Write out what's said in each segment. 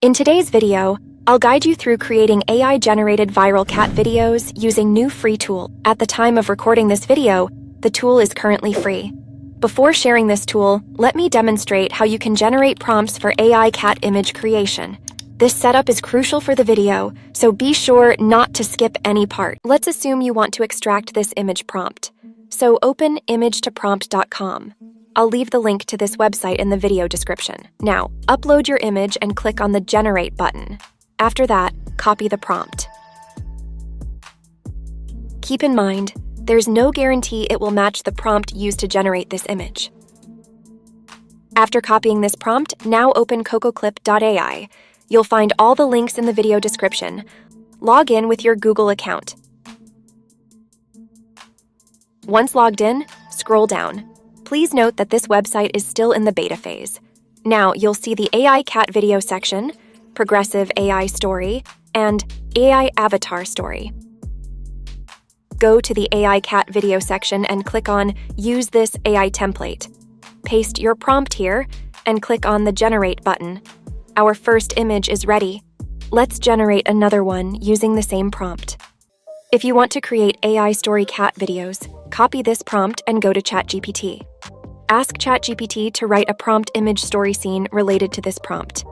In today's video, I'll guide you through creating AI-generated viral cat videos using new free tool. At the time of recording this video, the tool is currently free. Before sharing this tool, let me demonstrate how you can generate prompts for AI cat image creation. This setup is crucial for the video, so be sure not to skip any part. Let's assume you want to extract this image prompt. So open image-to-prompt.com. I'll leave the link to this website in the video description. Now, upload your image and click on the Generate button. After that, copy the prompt. Keep in mind, there's no guarantee it will match the prompt used to generate this image. After copying this prompt, now open Cococlip Ai. You'll find all the links in the video description. Log in with your Google account. Once logged in, scroll down. Please note that this website is still in the beta phase. Now you'll see the AI cat video section, progressive AI story, and AI avatar story. Go to the AI cat video section and click on Use this AI template. Paste your prompt here and click on the Generate button. Our first image is ready. Let's generate another one using the same prompt. If you want to create AI story cat videos, copy this prompt and go to ChatGPT. Ask ChatGPT to write a prompt image story scene related to this prompt.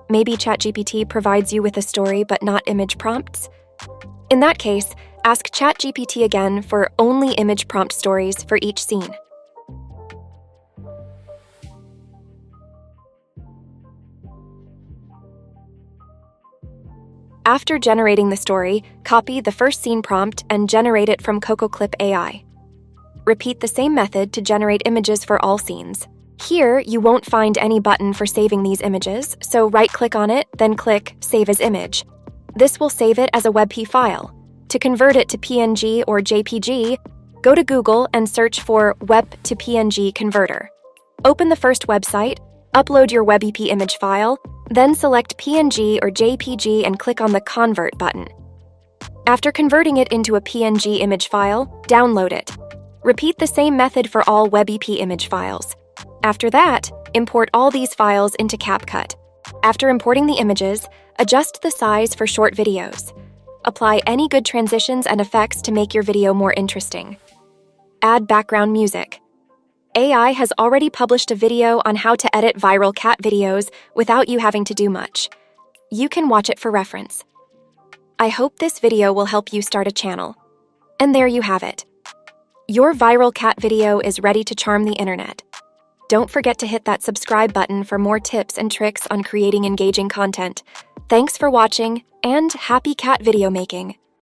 Maybe ChatGPT provides you with a story but not image prompts? In that case, ask ChatGPT again for only image prompt stories for each scene. After generating the story, copy the first scene prompt and generate it from Cococlip Ai. Repeat the same method to generate images for all scenes. Here, you won't find any button for saving these images, so right-click on it, then click Save as Image. This will save it as a WebP file. To convert it to PNG or JPG, go to Google and search for Web to PNG Converter. Open the first website, upload your WebP image file, then select PNG or JPG and click on the Convert button. After converting it into a PNG image file, download it. Repeat the same method for all WebP image files. After that, import all these files into CapCut. After importing the images, adjust the size for short videos. Apply any good transitions and effects to make your video more interesting. Add background music. AI has already published a video on how to edit viral cat videos without you having to do much. You can watch it for reference. I hope this video will help you start a channel. And there you have it. Your viral cat video is ready to charm the internet. Don't forget to hit that subscribe button for more tips and tricks on creating engaging content. Thanks for watching, and happy cat video making!